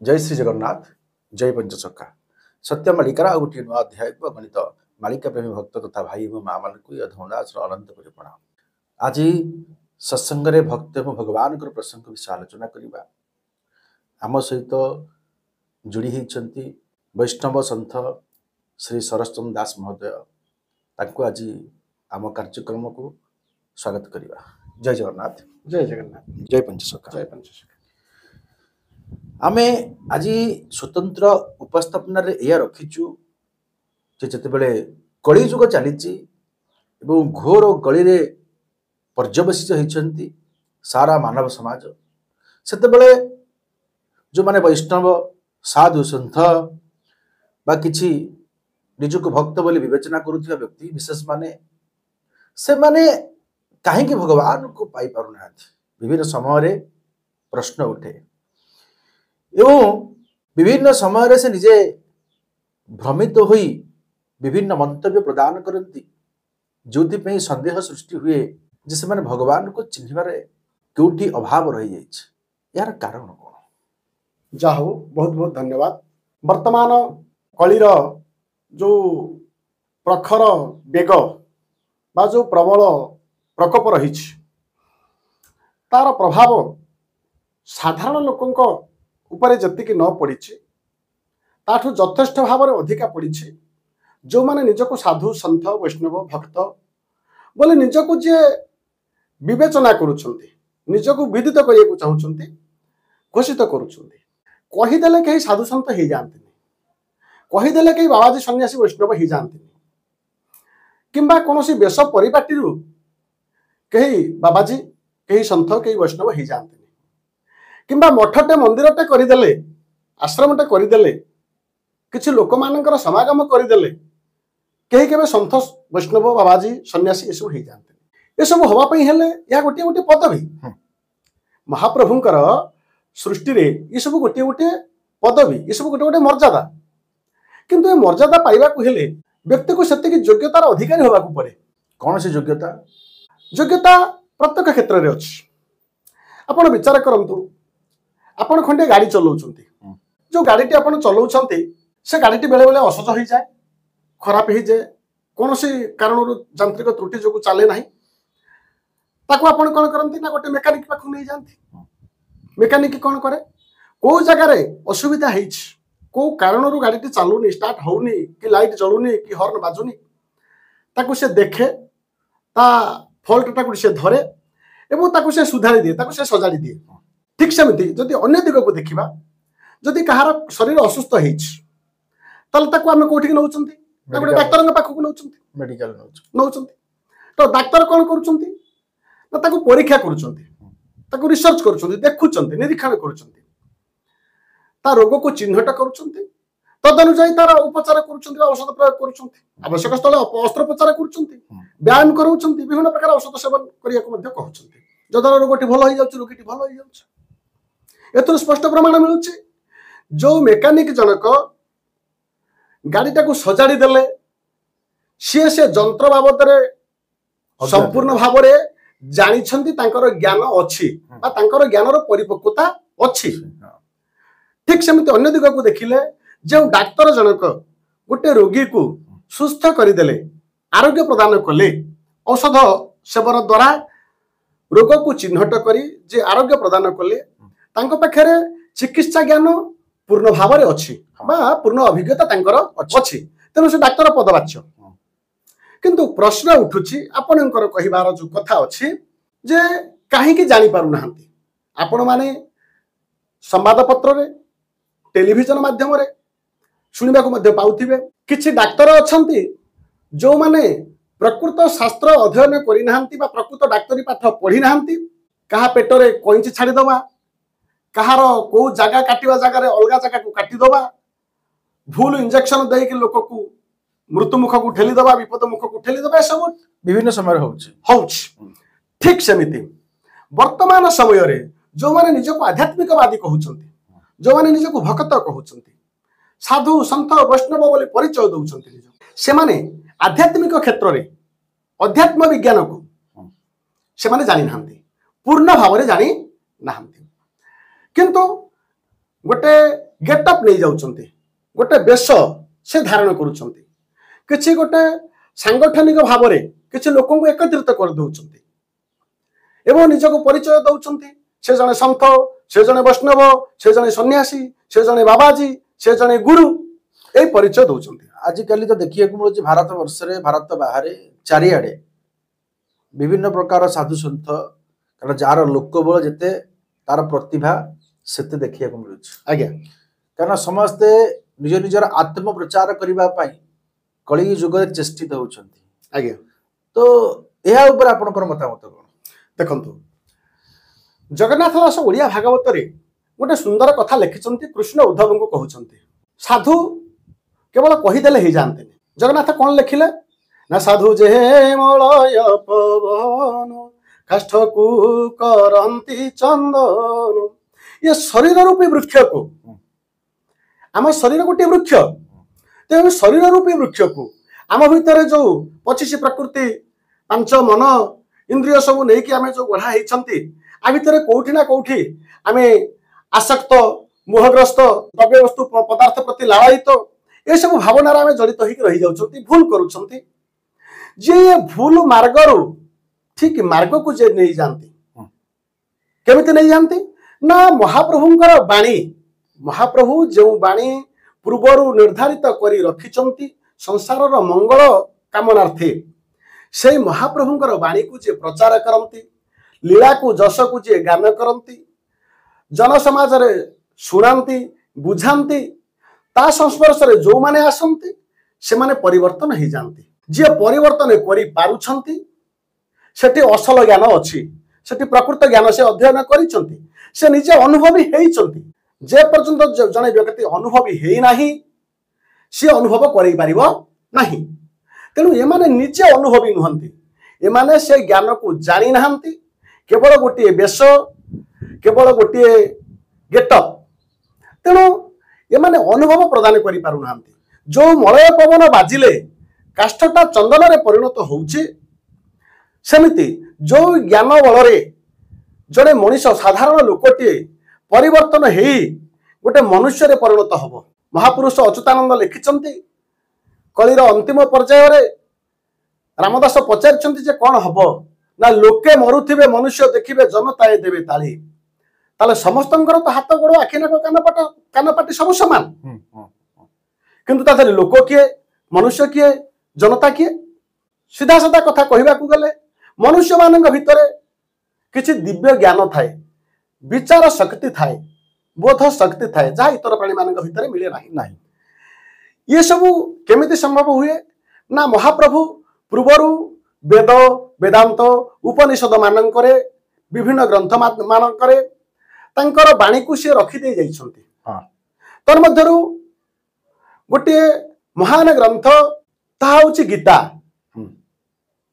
जय श्री जगन्नाथ जय पंचसखा सत्य मालिकार गोटे नुआ अध्याय गणित मालिका प्रेमी भक्त तथा भाई एवं माँ मान धर्मदास अनंत प्रणाम। आज सत्संग भक्त एवं भगवान प्रसंग विषय आलोचना करवा। आम सहित जोड़ी होती वैष्णव सन्थ श्री सरस्वती दास महोदय। आज आम कार्यक्रम को स्वागत करवा। जय जगन्नाथ जय जगन्नाथ जय पंचसखा जय पंचसखा। आमे आज स्वतंत्र उपस्थापन या रखीचु जितेबले कली जुग चली घोर गली रे पर्यवसित होती सारा मानव समाज सेतेबले जो माने वैष्णव साधु सन्थ बा किछि निजक भक्त बोली विवेचना करुवा व्यक्ति विशेष माने से माने कहीं भगवान को पाई पारु ना। विभिन्न समय प्रश्न उठे एवं विभिन्न समय से निजे भ्रमित होई विभिन्न मंतव्य प्रदान करती जो संदेह सृष्टि हुए जे से माने भगवान को चिन्हबारे क्योंटी अभाव रही जाइए। यार कारण कौन? जा हो बहुत बहुत धन्यवाद। वर्तमान कलीर जो प्रखर बेग बा जो प्रबल प्रकोप रही तार प्रभाव साधारण लोकंक उपरे जतिकी न पड़ी ताठू यथेष्ट भाव में अधिका पड़ी जो माने निजको साधु सन्थ वैष्णव भक्त बोले निजको जे विवेचना करुछंती निजको विदित करने को चाहते घोषित करुछंती कहीदेले कहीं साधु सन्त हो जाती कहीदेले कहीं बाबाजी सन्यासी वैष्णव हो जाती किंबा कौन बेश परिपाटी कहीं बाबाजी कहीं सन्थ कहीं वैष्णव हो जाती किंबा मठटे मंदिरटे करदेले आश्रमटे करदेले किछि लोक मानकर समागम करदेले कहीं के सन्थ वैष्णव बाबाजी सन्यासी ये सब हो जाते। ये सब हवाई हेले या गोटे गोटे पदवी महाप्रभुंकर सृष्टि रे ये सब गोटे गोटे पदवी ये सब गोटे गोटे मर्यादा किंतु ये मर्यादा पाइबा को हेले व्यक्ति को सेतिकी योग्यतार अधिकारी होगा पड़े। कौन सी योग्यता? योग्यता प्रत्येक क्षेत्र में अच्छी। आपण विचार करंतु आपण खंडे गाड़ी चलाउछंती जो गाड़ीटी आपण चलाउछंती से गाड़ीटी बेले बेले असहज हो जाए खराब हो जाए कौन सी कारण यांत्रिक त्रुटि जो चले ना ताको आपण कौन करंती ना गोटे मेकानिक पाखु नहीं जाती। मेकानिक कौन करे को जगार असुविधा है को कारण गाड़ीटी चलुनी स्टार्ट होनी कि लाइट जलुनी कि हॉर्न बाजुनी ताको से देखे ता फॉल्ट टाको से धरे एवं ताको से सुधारी दिए ताको से सजाड़ी दिए। ठीक सेमती जदि अन्य दिग को देखा जदि कहार शरीर असुस्थ होमें कौटी नौकरी गोटे डाक्तर पाखक मेडिकल नौकरी तो डाक्तर कौन कर परीक्षा कर रिसर्च कर देखुं निरीक्षण कर रोग को चिन्हट कर तदनुजाई तार उपचार कर औषध प्रयोग कर आवश्यक स्थल अस्त्रोपचार कर व्यायाम कर विभिन्न प्रकार औषध सेवन करने कहते जद्वारा रोगटी भल हो रोगी भल हो एथुर स्पष्ट प्रमाण मिलूँ जो मेकानिक जनक गाड़ीटा को सजाड़ी देले सी से जंत्र बाबद संपूर्ण भाव जानी ज्ञान अच्छी ज्ञान परिपक्वता अच्छी। ठीक सेमती अन्य दिग को देखिले जो डाक्तर जनक गोटे रोगी को सुस्थ करदेले आरोग्य प्रदान कले औषध सेवन द्वारा रोग को चिन्हट करी जे आरोग्य प्रदान कले तांको पाखरे चिकित्सा ज्ञान पूर्ण भाव में अच्छी पूर्ण अभिज्ञता अच्छी तेणु से डाक्तर पदवाच्य। किंतु प्रश्न उठुची आपणकर कहिबार जो कथा अच्छी जे कहीं जानी पारु नाहंती आपण माने संवाद पत्र रे टेलीविजन माध्यम रे सुनिबा को मध्य पाउथिबे किछि डाक्तर अछंती जो माने प्रकृत शास्त्र अध्ययन करि नाहंती बा प्रकृत डाक्तरी पाठ पढ़ी नाहंती कहा पेटरे कोइंची छाड़ी दबा कहार को जगह काटिवा जगह अलग जगह को काटिदबा भूल इंजेक्शन दे कि लोक को मृत्यु मुख को ठेली दबा विपद मुख को ठेली दबा सब विभिन्न समय ठीक सेमिति वर्तमान समय रे जो माने निजको आध्यात्मिकवादी कहउछंती जो माने निजको भक्त कहउछंती साधु संत वैष्णव बोली परिचय दउछंती से माने आध्यात्मिक क्षेत्र रे अध्यात्म विज्ञान को से माने जानि नाहंती पूर्ण भाव में जानि नाहंती किंतु गोटे गेटअप नहीं जाउछंती गोटे बेश से धारण करूछंती किछि गोटे सांगठनिक भाव में किछि लोक एकत्रित कर दउछंती एवं निजको परिचय दउछंती से जने संत से जने वैष्णव से जने सन्यासी से जने बाबाजी से जने गुरु ए परिचय दउछंती। आजिकल तो देखिए मिलूँ भारत वर्ष भारत बाहर चारिआडे विभिन्न प्रकार साधु सन्थ कारण जार लोकबल जिते तार प्रतिभा सेते देखिए मिलूँ आज्ञा कारण समस्ते निज निजर आत्म प्रचार करने कलि युग चेष्टित होउछंती आज्ञा तो यह ऊपर आपनकर मतामत कौन देखंतु जगन्नाथ दास ओडिया भागवत रे गोटे सुंदर कथा लिखिछंती कृष्ण उद्धव को कहउछंती साधु केवल कहीदेले ही जानते जगन्नाथ कौन लिखिले ना साधु जे मलय पवन काष्ठ को करंती चंदन ये शरीर रूपी वृक्ष को आम शरीर गोटे वृक्ष तो शरीर रूपी वृक्ष को आम भितर जो 25 प्रकृति 5 मन इंद्रिय सब नहीं कि आम जो गढ़ा होती आ भितर कौटी ना कौटी आम आसक्त मोहग्रस्त द्रव्य वस्तु पदार्थ प्रति लालायित ये सब भावनार आम जड़ित होकर रही जाउछंती भूल करुछंती जे भूल मार्गरू ठीक मार्ग को जे नहीं जानती केमिति नहीं जानती ना महाप्रभुंकर बाणी महाप्रभु जो बाणी पूर्वरु निर्धारित करी रखिछंती संसारर मंगल कामनार्थे से महाप्रभुंकर बाणी को जे प्रचार करंती लीला को जस को जे गान करंती जन समाज रे सुनांती बुझांती ता संस्पर्श रे जो माने आसंती से माने परिवर्तन ही जानती जे परिवर्तन करी पारुछंती सेठी असल ज्ञान अछि सेठी प्रकृत ज्ञान से अध्ययन करिछंती से निजे अनुभवी हेइछंती जे पर्यंत जने व्यक्ति अनुभवी हेइ नाही से अनुभव करै परिबो नाही तेणु एमाने निजे अनुभवी नुहंती एमाने से ज्ञान को जानी नाहंती केवल गोटे बेश केवल गोटे गेटअप तेणु एमाने अनुभव प्रदान करि पारु नाहंती जो मलय पवन बाजिले काष्ठटा चंदन रे परिणत होउची सेमिति जो ज्ञान बल रे जड़े मनीष साधारण लोकटे परिवर्तन हेई गोटे मनुष्य रे परिणत हब महापुरुष अच्युतानंद लिखिछंती कलिर अंतिम पर्याय रे रामदास पचारिछंती जे कोन हब ना लोके मरुथिबे मनुष्य देखिबे जनताए देबे ताली ताले समस्तंकर तो हाथ गोड़ आखि नाक कानपाटी सब समान किंतु ताले लोक किए मनुष्य किए जनता किए सीधा साधा कथा कहबा को गले मनुष्य मानक भितरे किछि दिव्य ज्ञान थाए विचार शक्ति थाए बोध शक्ति थाए जहाँ इतर प्राणी मानक भितरे मिले नाही ये सब केमिति संभव हुए ना महाप्रभु पूर्वरु वेद वेदांत उपनिषद मानकरे विभिन्न ग्रंथ मानकरे तांकर बाणी को से रखी दे जाइछंती तन मध्यरु गोटे महान ग्रंथ ताहा होछि गीता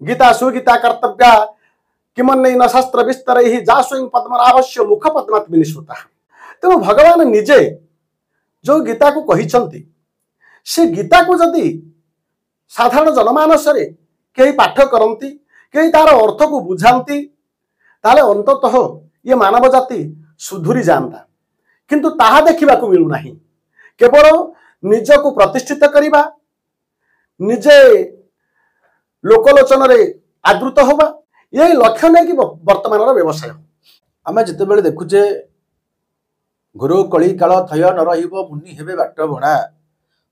गीता सुगीता कर्तव्या किमन्नैन शास्त्र विस्तर ही जा स्वयं पद्मनाभस्य मुख पद्मात् विनिश्रुता तेणु भगवान निजे जो गीता को कहिछंती से गीता को जदि साधारण जनमानस रे कई पाठ करंती कई तार अर्थ को बुझांती ताले अंततः ये मानव जाति सुधुरी जानता किंतु ताहा देखिबा को मिलु नाही केवल निज को प्रतिष्ठित करिबा निजे लोकलोचन रे आदृत होबा यही लक्ष्य नहीं कि वर्तमान व्यवसाय आम जिते देखुचे गुरु कली काल थय न रहिबो मुनि हेबे बाट भणा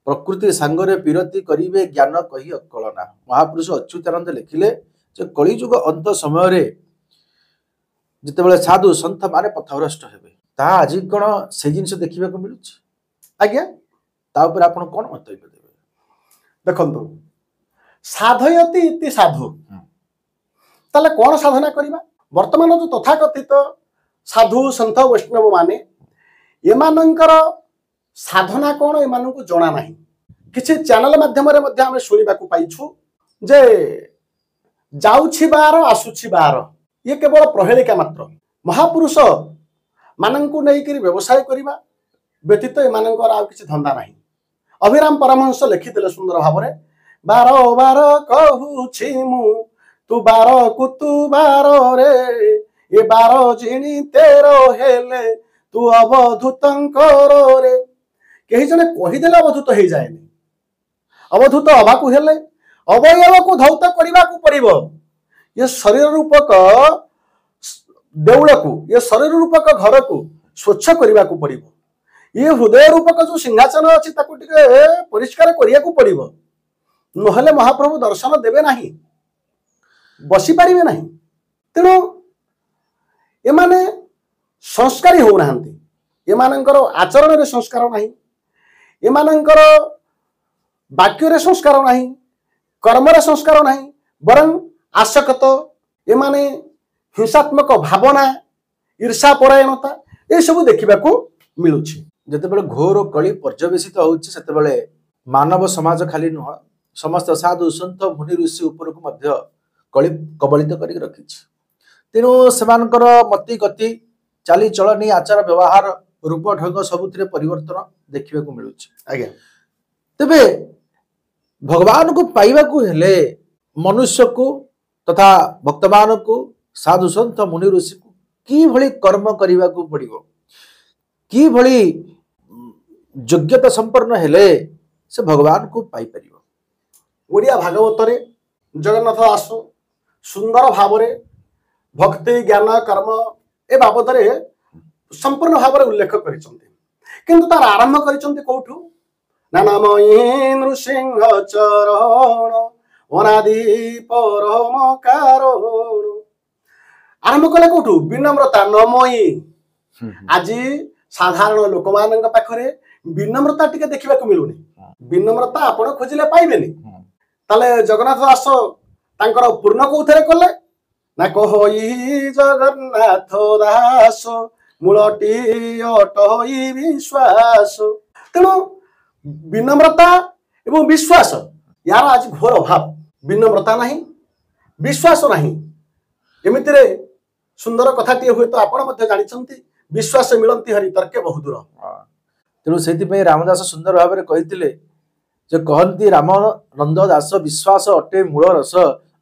प्रकृति सांगरे पीरती करिवे ज्ञान कही अकलना महापुरुष अच्युतानंद लिखिले जे कली युग अंत समय रे जिते साधु संत माने पथभ्रष्ट हेबे ता आज कोन से जिंस देखिबा को मिलुछि आज्ञा ता ऊपर आपण कोन मंतव्य देबे देखंतु साधयति इति साधु ताले कौन साधना करिबा वर्तमान जो तथाकथित साधु संत वैष्णव माने एमानंकर साधना कौन एमानंकु जणा नाही किछि चैनल माध्यम रे मध्ये हम सुनिबा को पाइछु जे जाउछि बार आसुछि बार ये केवल प्रहेलिका मात्र महापुरुष मानंकु नै करी व्यवसाय करिबा व्यतीत एमानंकर आ किछि धंदा नाही अभिराम परमहंस लिखिथिले सुंदर भाबरे बार बार कहूछि मु तू बार कुतु बार रे ये बार जिणी तेरो हेले तू अवधूतंकर रे कही जने कहीदेले अवधूत हो जाएनि अवधूत हवाकू हेले अवयव को धौत करने को पड़िबो ये शरीर रूपक देउल को ये शरीर रूपक घर को स्वच्छ करने को पड़िबो ये हृदय रूपक जो सिंहासन अच्छी परिष्कार करने को पड़िबो नहले महाप्रभु दर्शन देवे नहीं बसी पारिबे नहीं तेणु एमाने संस्कारी हो नाहांती एमानंकर आचरण रे संस्कार नहीं एमानंकर वाक्य रे संस्कार नहीं कर्म रे संस्कार नहीं बरं आसक्त एमाने हिंसात्मक भावना ईर्षा परायणता ये सब देखा मिलुछि ଯେତେବେଳେ ଘୋର କଳି ପର୍ଯ୍ୟବେସିତ ହେଉଛି ସେତେବେଳେ ମାନବ ସମାଜ ଖାଲି ନୁହଁ ସମସ୍ତ ସାଧୁ ସନ୍ଥ ମୁନି ଋଷି ଉପରକୁ ମଧ୍ୟ କଳି କବଳିତ କରିକି ରଖିଛି ତେଣୁ ସେମାନଙ୍କର ମତି ଗତି ଚାଲିଚଳନି ଆଚାର ବ୍ୟବହାର ରୂପ ଢଙ୍ଗ ସବୁଥିରେ ପରିବର୍ତ୍ତନ ଦେଖିବାକୁ ମିଳୁଛି ଆଜ୍ଞା ତେବେ ଭଗବାନଙ୍କୁ ପାଇବାକୁ ହେଲେ ମନୁଷ୍ୟକୁ ତଥା ଭକ୍ତମାନଙ୍କୁ ସାଧୁ ସନ୍ଥ ମୁନି ଋଷିକୁ କିଭଳି କର୍ମ କରିବାକୁ ପଡ଼ିବ କିଭଳି ଯୋଗ୍ୟତା ସମ୍ପନ୍ନ ହେଲେ ସେ ଭଗବାନଙ୍କୁ ପାଇପାରିବ ओडिया भागवत रे जगन्नाथ दास सुंदर भाव रे भक्ति ज्ञान कर्म ए बाबद रे संपूर्ण भाव रे उल्लेख करिसंती किंतु तार आरंभ करिसंती कोठु नानामयी नृसिंह चरण अनादि परम कारण आरंभ कले कोठु विनम्रता नमयी आज साधारण लोक मानक पाखरे विनम्रता टिके देखिबा को मिलुनी विनम्रता आपण खोजिले पाइबेनी ताले जगन्नाथ दास तांकर पूर्ण कोथरे कले ना कहि जगन्नाथ दास मूलटी अटई विश्वास तेणु विनम्रता एवं विश्वास यार आज घोर अभाव विनम्रता नहीं विश्वास नहीं एमितिरे सुंदर कथाटी हुए तो आपण मध्य जानिछंती विश्वास मिलंती हरि तर्के बहु दूर तेणु से रामदास सुंदर भाव में कही जे कहती रामानंद दास विश्वास अटे मूल रस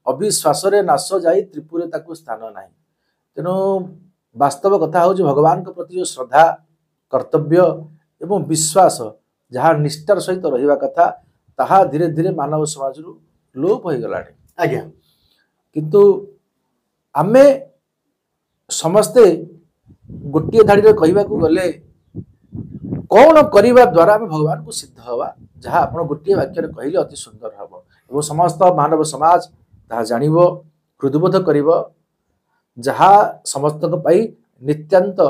अविश्वास नाश जाई त्रिपुरे ताकू स्थान ना तेणु वास्तव कथा हूँ भगवान प्रति जो श्रद्धा कर्तव्य एवं विश्वास जहाँ निष्ठार सहित रहिबा कथा ताहा धीरे धीरे मानव समाज लोप हो गला आज्ञा किंतु आमे समस्ते गोटे धाड़ी कहवा गले कौन करने द्वारा आम भगवान को सिद्ध हवा जहाँ आप गोटे वाक्य कहले अति सुंदर हम और समस्त मानव समाज ता जान हृदयबोध कर जहाँ समस्त नित्यांत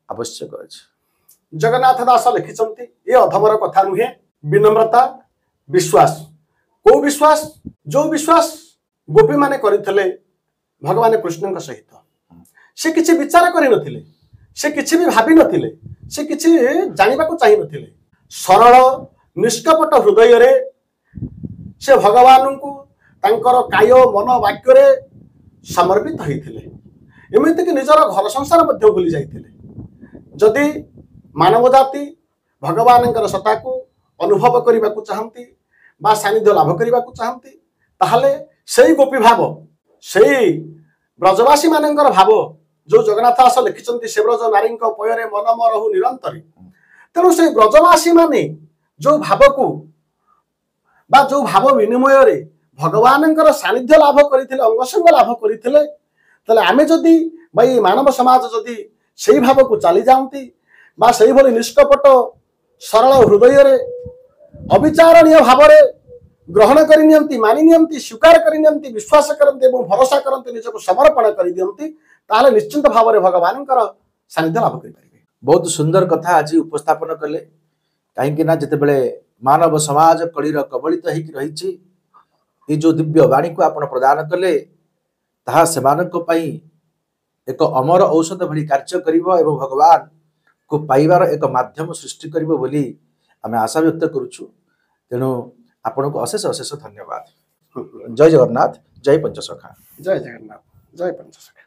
आवश्यक अच्छे जगन्नाथ दास लिखिं ये अधमर कथा नुहे विनम्रता विश्वास को विश्वास जो विश्वास गोपी माने करथिले भगवान कृष्ण सहित से किसी विचार कर से किसी भी भावी नथिले से किसी जानिबा को चाहि नथिले सरल निष्कपट हृदय रे से भगवान को तांकर काय मन वाक्य रे समर्पित होइथिले एमिति कि निजर घर संसार मध्य भूली जाइथिले जदि मानव जाति भगवान सत्ता को अनुभव करने को चाहती बा सानिध्य लाभ करने को चाहती ताहले सही गोपी भाव सही ब्रजवासी मानकर भाव जो जगन्नाथ दास लिखिं से ब्रज नारी पୟରେ मन मरहु निरंतर तेणु से ब्रजवासी माने जो भाव को बा जो भाव विनिमय रे भगवान सानिध्य लाभ करते अंगसंग लाभ करते आम जदि भाई मानव समाज जदि से भाव को चली जाती बा से भली निष्कपट सरल हृदय रे अविचारणीय भाव रे ग्रहण करनी मानि नियंती स्वीकार करनी विश्वास करते भरोसा करते निजक समर्पण कर दियंती ताले निश्चिंत भाव रे भगवान सानिध्य लाभ कर पारिबे। बहुत सुंदर कथा आज उपस्थापन कले कहीं जितेबले मानव समाज कलीर कबलित होकर रही ये जो दिव्य वाणी को आपण प्रदान कले ताहा सेमानक पई एक अमर औषध भली कार्य करिवो एवं भगवान को पाइबार एक माध्यम सृष्टि करिवो बोली आमे आशा व्यक्त करूछु। तेणु आपण को अशेष अशेष धन्यवाद। जय जगन्नाथ, जय पंचसखा। जय जगन्नाथ, जय पंचसखा।